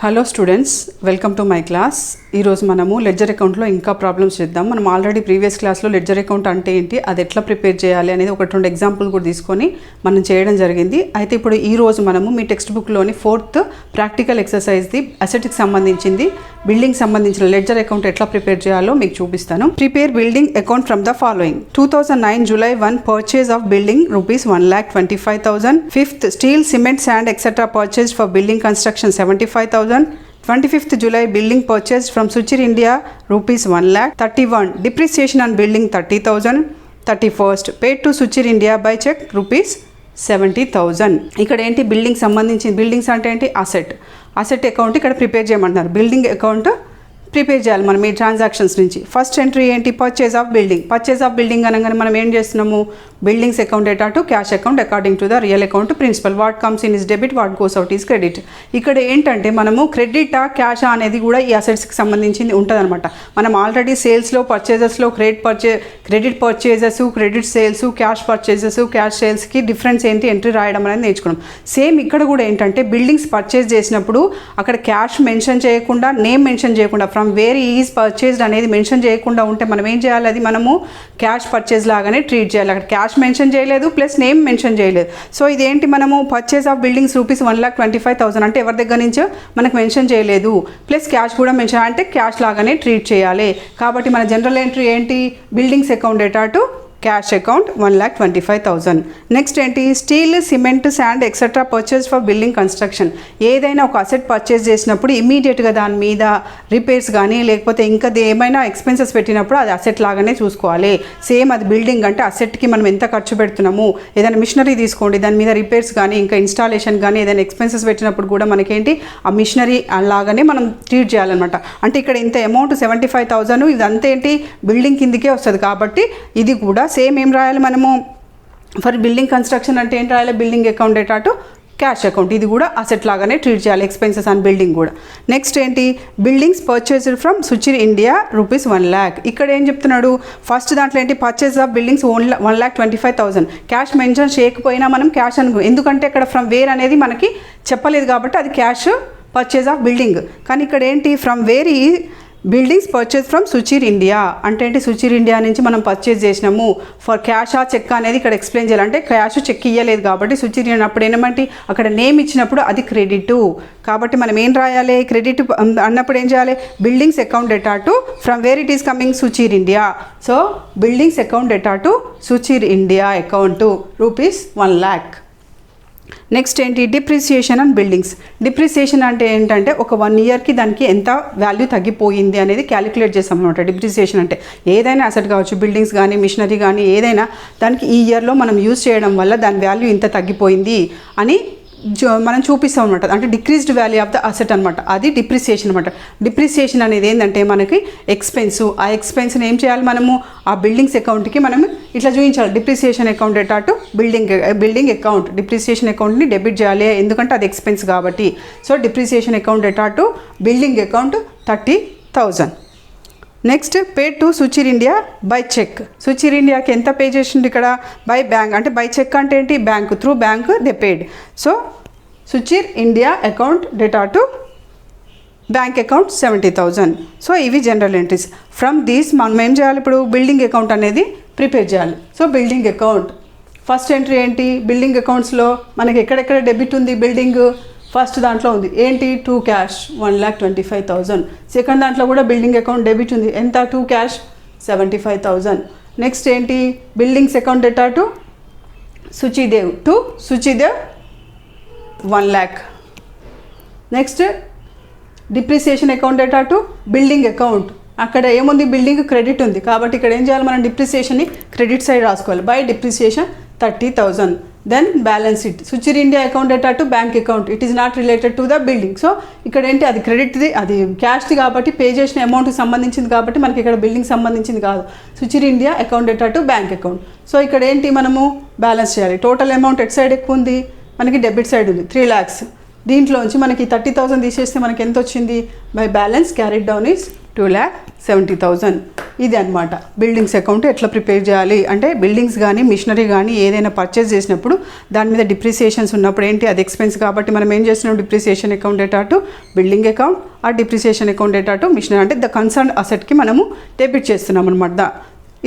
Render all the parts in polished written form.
Hello students, welcome to my class. ఈరోజు మనము ledger అకౌంట్లో ఇంకా ప్రాబ్లమ్స్ చేద్దాం. మనం ఆల్రెడీ ప్రీవియస్ క్లాస్లో లెడ్జర్ అకౌంట్ అంటే ఏంటి, అది ఎట్లా ప్రిపేర్ చేయాలి అనేది ఒకటి రెండు ఎగ్జాంపుల్ కూడా తీసుకొని మనం చేయడం జరిగింది. అయితే ఇప్పుడు ఈరోజు మనము మీ టెక్స్ట్ బుక్లోని 4th ప్రాక్టికల్ ఎక్సర్సైజ్ది అసెట్కి సంబంధించింది, బిల్డింగ్ సంబంధించిన లెడ్జర్ అకౌంట్ ఎట్లా ప్రిపేర్ చేయాలో మీకు చూపిస్తాను. Prepare building account from the following: 2009 July 1 purchase of building rupees 1,25,000. 5th steel, cement, sand etc. purchased for building construction 75,000. 25th July building purchased from Suchir India rupees 1 lakh. 31 depreciation on building 30,000. 31st paid to Suchir India by check rupees 70,000. ఇక్కడ ఏంటి building సంబంధించి, buildings అంటే ఏంటి asset account ఇక్కడ prepare చేయమంటున్నారు. Building account prepare చేయాలి మనం ఈ ట్రాన్సాక్షన్స్ నుంచి. ఫస్ట్ ఎంట్రీ ఏంటి, పర్చేజ్ ఆఫ్ బిల్డింగ్ అనగానే మనం ఏం చేస్తున్నాము, buildings account data to cash account according to the real account principle. What comes in is debit, what goes out is credit. ఇక్కడ ఏంటంటే మనము క్రెడిటా క్యాషా అనేది కూడా ఈ అసెట్స్కి సంబంధించింది ఉంటుంది అనమాట. మనం ఆల్రెడీ సేల్స్లో పర్చేజెస్లో credit purchases, credit sales, cash purchases, cash సేల్స్కి డిఫరెన్స్ ఏంటి ఎంట్రీ రాయడం అనేది నేర్చుకున్నాం. సేమ్ ఇక్కడ కూడా ఏంటంటే బిల్డింగ్స్ పర్చేజ్ చేసినప్పుడు అక్కడ క్యాష్ మెన్షన్ చేయకుండా, నేమ్ మెన్షన్ చేయకుండా, ఫ్రమ్ వేర్ ఈజ్ పర్చేజ్డ్ అనేది మెన్షన్ చేయకుండా ఉంటే మనం ఏం చేయాలి, అది మనము క్యాష్ పర్చేజ్ లాగానే ట్రీట్ చేయాలి. అక్కడ క్యాష్ మెన్షన్ చేయలేదు, ప్లస్ నేమ్ మెన్షన్ చేయలేదు. సో ఇదేంటి, మనము పర్చేజ్ ఆఫ్ బిల్డింగ్స్ రూపీస్ 1,25,000 అంటే ఎవరి దగ్గర నుంచో మనకు మెన్షన్ చేయలేదు, ప్లస్ క్యాష్ కూడా మెన్షన్ అంటే క్యాష్ లాగానే ట్రీట్ చేయాలి. కాబట్టి మన జనరల్ ఎంట్రీ ఏంటి, buildings account data to cash account 1,25,000. Next ఏంటి, steel, cement, sand etcetera purchase for building construction. ఏదైనా ఒక అసెట్ పర్చేస్ చేసినప్పుడు ఇమీడియట్గా దాని మీద రిపేర్స్ కానీ లేకపోతే ఇంకా ఏమైనా ఎక్స్పెన్సెస్ పెట్టినప్పుడు అది అసెట్ లాగానే చూసుకోవాలి. సేమ్ అది బిల్డింగ్ అంటే అసెట్కి మనం ఎంత ఖర్చు పెడుతున్నాము, ఏదైనా మిషనరీ తీసుకోండి, దాని మీద రిపేర్స్ కానీ ఇంకా ఇన్స్టాలేషన్ కానీ ఏదైనా ఎక్స్పెన్సెస్ పెట్టినప్పుడు కూడా మనకేంటి ఆ మిషనరీ అలాగానే మనం ట్రీట్ చేయాలన్నమాట. అంటే ఇక్కడ ఇంత అమౌంట్ 75,000 ఇదంతా ఏంటి బిల్డింగ్ కిందికే వస్తుంది. కాబట్టి ఇది కూడా సేమ్ ఏం రాయాలి మనము, ఫర్ బిల్డింగ్ కన్స్ట్రక్షన్ అంటే ఏంటి రాయాలి, building account data to cash account. ఇది కూడా అసెట్ లాగానే ట్రీట్ చేయాలి, ఎక్స్పెన్సెస్ ఆన్ బిల్డింగ్ కూడా. నెక్స్ట్ ఏంటి, buildings purchased from Suchir India rupees 1 lakh. ఇక్కడ ఏం చెప్తున్నాడు, ఫస్ట్ దాంట్లో ఏంటి, purchase of buildings 1,25,000. Cash mention చేయకపోయినా మనం క్యాష్ ఎందుకంటే ఇక్కడ ఫ్రమ్ వేర్ అనేది మనకి చెప్పలేదు కాబట్టి అది క్యాష్ పర్చేస్ ఆఫ్ బిల్డింగ్. కానీ ఇక్కడ ఏంటి, ఫ్రమ్ వేర్ ఈ buildings purchase from Suchir India అంటే ఏంటి, సుచిర్ ఇండియా నుంచి మనం పర్చేస్ చేసినాము. ఫర్ క్యాష్ ఆ చెక్ అనేది ఇక్కడ ఎక్స్ప్లెయిన్ చేయాలంటే క్యాష్ చెక్ ఇవ్వలేదు కాబట్టి సుచిర్ అన్నప్పుడు ఏమంటే అక్కడ నేమ్ ఇచ్చినప్పుడు అది క్రెడిట్. కాబట్టి మనం ఏం రాయాలి, క్రెడిట్ అన్నప్పుడు ఏం చేయాలి, buildings account data to from where it is coming Suchir India. So buildings account data to Suchir India account rupees 1 lakh. Next ఏంటి, డిప్రిసియేషన్ అండ్ బిల్డింగ్స్. డిప్రిసియేషన్ అంటే ఏంటంటే ఒక 1 yearకి దానికి ఎంత వాల్యూ తగ్గిపోయింది అనేది క్యాలిక్యులేట్ చేస్తాం అనమాట. డిప్రిసియేషన్ అంటే ఏదైనా అసెట్ కావచ్చు, బిల్డింగ్స్ కానీ మిషనరీ కానీ ఏదైనా, దానికి ఈ ఇయర్లో మనం యూజ్ చేయడం వల్ల దాని వాల్యూ ఇంత తగ్గిపోయింది అని మనం చూపిస్తాం అనమాట. అంటే decreased value of the asset అనమాట, అది డిప్రిసియేషన్ అనమాట. డిప్రిసియేషన్ అనేది ఏంటంటే మనకి ఎక్స్పెన్సు, ఆ ఎక్స్పెన్స్ని ఏం చేయాలి మనము ఆ బిల్డింగ్స్ అకౌంట్కి మనం ఇట్లా చూపించాలి. Depreciation account data to building account, depreciation అకౌంట్ని డెబిట్ చేయాలి ఎందుకంటే అది ఎక్స్పెన్స్ కాబట్టి. So depreciation account data to building account 30,000. Next paid to Suchir India by cheque. Suchir ఇండియాకి ఎంత పే చేసిండు ఇక్కడ, బై బ్యాంక్. అంటే బై చెక్ అంటే ఏంటి, bank, through bank they paid. So Suchir India account data to bank account 70,000. So ఇవి general entries. From these మనం ఏం చేయాలి, ఇప్పుడు బిల్డింగ్ అకౌంట్ అనేది ప్రిపేర్ చేయాలి. So building account first entry ఏంటి, బిల్డింగ్ అకౌంట్స్లో మనకి ఎక్కడెక్కడ డెబిట్ ఉంది బిల్డింగ్, ఫస్ట్ దాంట్లో ఉంది ఏంటి, టు క్యాష్ 1,25,000. సెకండ్ దాంట్లో కూడా బిల్డింగ్ అకౌంట్ డెబిట్ ఉంది, ఎంత, టు క్యాష్ 75,000. నెక్స్ట్ ఏంటి, buildings account data to Suchidev 1 lakh. Next depreciation account data to building account. అక్కడ ఏముంది, బిల్డింగ్ క్రెడిట్ ఉంది కాబట్టి ఇక్కడ ఏం చేయాలి, మనం డిప్రిసియేషన్ని క్రెడిట్ సైడ్ రాసుకోవాలి. By depreciation 30,000. Then balance sheet, Suchir India account data to bank account, it is not related to the building. So ఇక్కడ ఏంటి, అది క్రెడిట్ది, అది క్యాష్ది కాబట్టి పే చేసిన అమౌంట్కి సంబంధించింది కాబట్టి మనకి ఇక్కడ బిల్డింగ్ సంబంధించింది కాదు. Suchir India account data to bank account. So ఇక్కడ ఏంటి, మనము బ్యాలెన్స్ చేయాలి. టోటల్ అమౌంట్ ఎట్ సైడ్ ఎక్కువ ఉంది, మనకి డెబిట్ సైడ్ ఉంది 3 lakhs. దీంట్లోంచి మనకి 30,000 తీసేస్తే మనకి ఎంత వచ్చింది? By balance carried down is 2,70,000. ఇది అనమాట బిల్డింగ్స్ అకౌంట్ ఎట్లా ప్రిపేర్ చేయాలి అంటే బిల్డింగ్స్ కానీ మిషనరీ కానీ ఏదైనా పర్చేస్ చేసినప్పుడు దాని మీద డిప్రిసియేషన్స్ ఉన్నప్పుడు ఏంటి అది ఎక్స్పెన్స్ కాబట్టి మనం ఏం చేస్తున్నాం depreciation account data to building account ఆ depreciation account data to machinery అంటే ద కన్సర్న్ అసెట్కి మనము డెబిట్ చేస్తున్నాం అనమాట.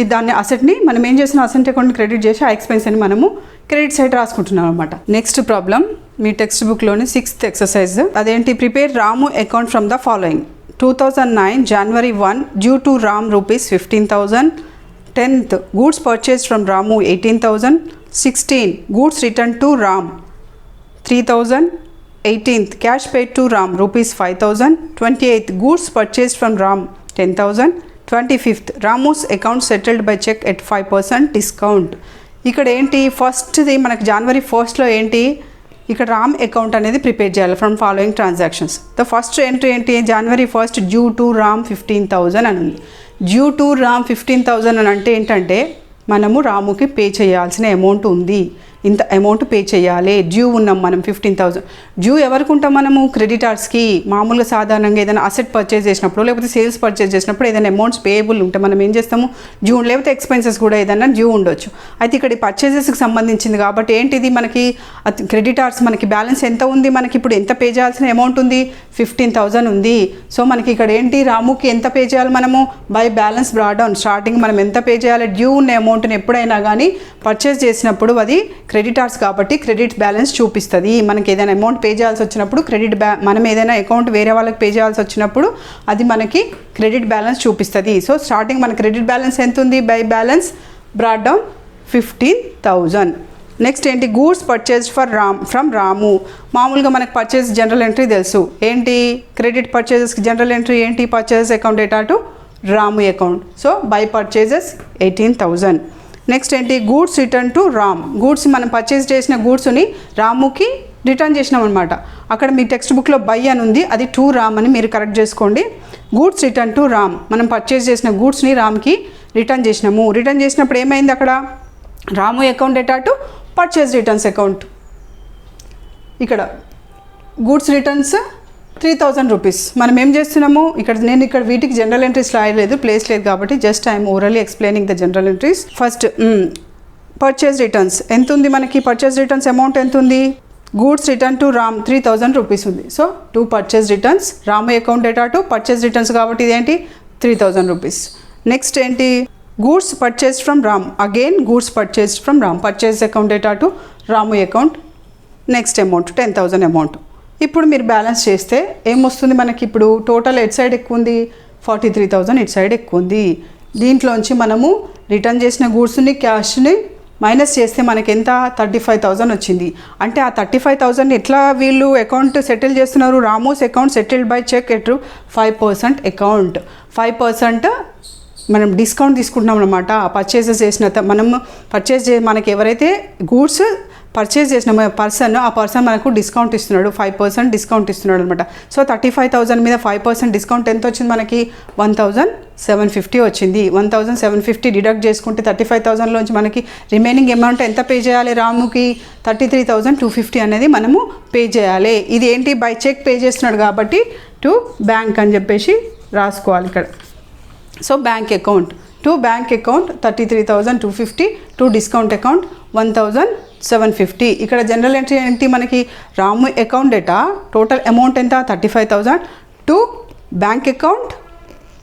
ఇది దాన్ని అసెట్ని మనం ఏం చేస్తున్నాం అసెట్ అకౌంట్ని క్రెడిట్ చేసి ఆ ఎక్స్పెన్స్ అని మనము క్రెడిట్ సైడ్ రాసుకుంటున్నాం అనమాట. నెక్స్ట్ ప్రాబ్లం మీ టెక్స్ట్ బుక్లోని 6th ఎక్సర్సైజ్ అదేంటి prepare Ramu account from the following 2009 January 1 due to Ram rupees 15,000. 10th goods purchased from Ramu 18,000. 16 goods returned to Ram 3,000. 18th cash paid to Ram rupees 5,000. 28th goods purchased from Ram 10,000. 25th Ramu's account settled by check at 5% discount. ఇక్కడ ఏంటి ఫస్ట్ది మనకు January 1st ఏంటి ఇక్కడ Ram account అనేది prepare చేయాలి from following transactions. The first entry ఏంటి January 1st due to Ram 15,000 అని ఉంది. డ్యూ టు రామ్ 15,000 అని అంటే ఏంటంటే మనము రాముకి పే చేయాల్సిన అమౌంట్ ఉంది, ఇంత అమౌంట్ పే చేయాలి, డ్యూ ఉన్నాం మనం 15,000. డ్యూ ఎవరికి ఉంటాం మనము క్రెడిటార్స్కి. మామూలుగా సాధారణంగా ఏదైనా అసెట్ పర్చేస్ చేసినప్పుడు లేకపోతే సేల్స్ పర్చేస్ చేసినప్పుడు ఏదైనా అమౌంట్స్ పేయబుల్ ఉంటే మనం ఏం చేస్తాము డ్యూ లేకపోతే ఎక్స్పెన్సెస్ కూడా ఏదైనా డ్యూ ఉండొచ్చు. అయితే ఇక్కడ ఈ పర్చేజెస్కి సంబంధించింది కాబట్టి ఏంటిది మనకి క్రెడిటార్స్ మనకి బ్యాలెన్స్ ఎంత ఉంది, మనకి ఇప్పుడు ఎంత పే చేయాల్సిన అమౌంట్ ఉంది 15,000 ఉంది. సో మనకి ఇక్కడ ఏంటి రాముకి ఎంత పే చేయాలి మనము by balance brought down starting మనం ఎంత పే చేయాలి డ్యూ ఉన్న అమౌంట్ని ఎప్పుడైనా కానీ పర్చేస్ చేసినప్పుడు అది క్రెడిటార్స్ కాబట్టి క్రెడిట్ బ్యాలెన్స్ చూపిస్తుంది. మనకి ఏదైనా అమౌంట్ పే చేయాల్సి వచ్చినప్పుడు మనం ఏదైనా అకౌంట్ వేరే వాళ్ళకి పే చేయాల్సి వచ్చినప్పుడు అది మనకి క్రెడిట్ బ్యాలెన్స్ చూపిస్తుంది. సో స్టార్టింగ్ మన క్రెడిట్ బ్యాలెన్స్ ఎంత ఉంది by balance brought down 15,000. Next ఏంటి గూడ్స్ పర్చేస్డ్ ఫ్రమ్ రాము. మామూలుగా మనకు పర్చేస్ జనరల్ ఎంట్రీ తెలుసు ఏంటి క్రెడిట్ పర్చేజెస్కి జనరల్ ఎంట్రీ ఏంటి purchase account data to Ramu account. So by purchases 18,000. Next ఏంటి goods return to Ram. Goods మనం పర్చేస్ చేసిన గూడ్స్ని రాముకి రిటర్న్ చేసినాం అనమాట. అక్కడ మీ టెక్స్ట్ బుక్లో బై అని ఉంది, అది టు రామ్ అని మీరు కరెక్ట్ చేసుకోండి. గూడ్స్ రిటర్న్ టు రామ్ మనం పర్చేస్ చేసిన గూడ్స్ని రామ్కి రిటర్న్ చేసినాము. రిటర్న్ చేసినప్పుడు ఏమైంది అక్కడ Ramu account data to purchase returns account. ఇక్కడ గూడ్స్ రిటర్న్స్ 3,000 రూపీస్. మనం ఏం చేస్తున్నాము నేను ఇక్కడ వీటికి జనరల్ ఎంట్రీస్ రాయలేదు, ప్లేస్ లేదు కాబట్టి just I'm orally explaining the journal entries. First purchase returns ఎంత ఉంది మనకి పర్చేస్ రిటర్న్స్ అమౌంట్ ఎంత ఉంది goods return to Ram 3,000 rupees ఉంది. So to purchase returns Ramu account data to purchase returns కాబట్టి ఇదేంటి 3,000 రూపీస్. నెక్స్ట్ ఏంటి goods purchased from Ram again goods purchased from Ram purchase account data to Ramu account. Next amount 10,000 amount. ఇప్పుడు మీరు balance చేస్తే ఏమొస్తుంది మనకి ఇప్పుడు టోటల్ ఎట్ సైడ్ ఎక్కువ ఉంది 43,000 ఇట్ సైడ్ ఎక్కువ ఉంది. దీంట్లోంచి మనము రిటర్న్ చేసిన గూడ్స్ని క్యాష్ని మైనస్ చేస్తే మనకి ఎంత 35,000 వచ్చింది. అంటే ఆ 35,000 ఎట్లా వీళ్ళు అకౌంట్ సెటిల్ చేస్తున్నారు Ramos account settled by cheque at 5% account. 5% మనం డిస్కౌంట్ తీసుకుంటున్నాం అనమాట. పర్చేసెస్ చేసిన మనకి ఎవరైతే గూడ్స్ పర్చేస్ చేసిన ఆ పర్సన్ మనకు డిస్కౌంట్ ఇస్తున్నాడు 5% డిస్కౌంట్ ఇస్తున్నాడు అనమాట. సో 35,000 మీద 5% డిస్కౌంట్ ఎంత వచ్చింది మనకి 1,750 వచ్చింది. 1,750 డిడక్ట్ చేసుకుంటే 35,000లోంచి మనకి రిమైనింగ్ అమౌంట్ ఎంత పే చేయాలి రాముకి 33,250 అనేది మనము పే చేయాలి. ఇది ఏంటి బై చెక్ పే చేస్తున్నాడు కాబట్టి టు బ్యాంక్ అని చెప్పేసి రాసుకోవాలి ఇక్కడ. So bank account to bank account 33,250 to discount account 1,750. ఇక్కడ జనరల్ ఎంట్రీ ఏంటి మనకి రాము అకౌంట్ డేటా టోటల్ అమౌంట్ ఎంత 35,000 to bank account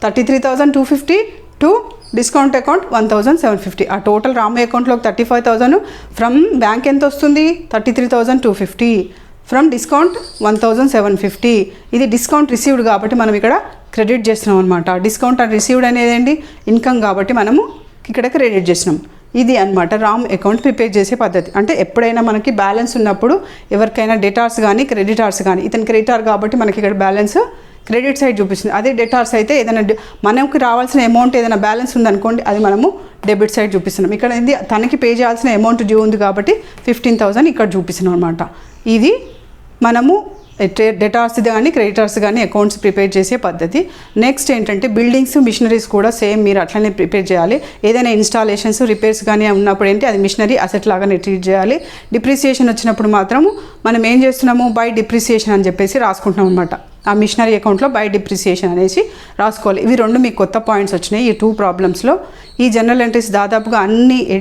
33,250 to discount account 1,750. ఆ టోటల్ రాము అకౌంట్లోకి 35,000 ఫ్రమ్ బ్యాంక్ ఎంత వస్తుంది 33,250 ఫ్రమ్ డిస్కౌంట్ 1,750. ఇది డిస్కౌంట్ రిసీవ్డ్ కాబట్టి మనం ఇక్కడ క్రెడిట్ చేస్తున్నాం అనమాట. డిస్కౌంట్ అండ్ రిసీవ్డ్ అనేది ఏంటి ఇన్కమ్ కాబట్టి మనము ఇక్కడ క్రెడిట్ చేసినాం. ఇది అనమాట రామ్ అకౌంట్ ప్రిపేర్ చేసే పద్ధతి. అంటే ఎప్పుడైనా మనకి బ్యాలెన్స్ ఉన్నప్పుడు ఎవరికైనా డెటార్స్ కానీ క్రెడిటార్స్ కానీ ఇతను క్రెడిటార్ కాబట్టి మనకి ఇక్కడ బ్యాలెన్స్ క్రెడిట్ సైడ్ చూపిస్తుంది. అదే డెటార్స్ అయితే ఏదైనా మనకి రావాల్సిన అమౌంట్ ఏదైనా బ్యాలెన్స్ ఉందనుకోండి అది మనము డెబిట్ సైడ్ చూపిస్తున్నాం. ఇక్కడ ఇది తనకి పే చేయాల్సిన అమౌంట్ డ్యూ ఉంది కాబట్టి 15,000 ఇక్కడ చూపిస్తున్నాం అనమాట. ఇది మనము డెటార్స్ది కానీ క్రెడిటార్స్ కానీ అకౌంట్స్ ప్రిపేర్ చేసే పద్ధతి. నెక్స్ట్ ఏంటంటే బిల్డింగ్స్ మిషనరీస్ కూడా సేమ్ మీరు అట్లనే ప్రిపేర్ చేయాలి. ఏదైనా ఇన్స్టాలేషన్స్ రిపేర్స్ కానీ ఉన్నప్పుడు ఏంటి అది మిషనరీ అసెట్ లాగానే ట్రీట్ చేయాలి. డిప్రిసియేషన్ వచ్చినప్పుడు మాత్రము మనం ఏం చేస్తున్నాము బై డిప్రిసియేషన్ అని చెప్పేసి రాసుకుంటున్నాం అనమాట. ఆ మిషనరీ అకౌంట్లో బై డిప్రిసియేషన్ అనేసి రాసుకోవాలి. ఇవి రెండు మీకు కొత్త పాయింట్స్ వచ్చినాయి ఈ 2 ప్రాబ్లమ్స్లో. ఈ జనరల్ ఎంట్రీస్ దాదాపుగా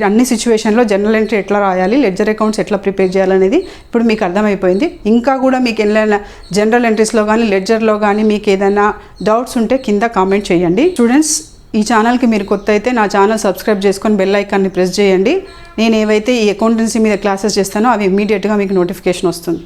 అన్ని సిచ్యువేషన్లో జనరల్ ఎంట్రీ ఎట్లా రాయాలి, లెడ్జర్ అకౌంట్స్ ఎట్లా ప్రిపేర్ చేయాలనేది ఇప్పుడు మీకు అర్థమైపోయింది. ఇంకా కూడా మీకు ఏదైనా జనరల్ ఎంట్రీస్లో కానీ లెడ్జర్లో కానీ మీకు ఏదైనా డౌట్స్ ఉంటే కింద కామెంట్ చేయండి. స్టూడెంట్స్, ఈ ఛానల్కి మీరు కొత్త అయితే నా ఛానల్ సబ్స్క్రైబ్ చేసుకొని బెల్ ఐకాన్ని ప్రెస్ చేయండి. నేను ఏవైతే ఈ అకౌంటెన్సీ మీద క్లాసెస్ చేస్తానో అవి ఇమీడియట్గా మీకు నోటిఫికేషన్ వస్తుంది.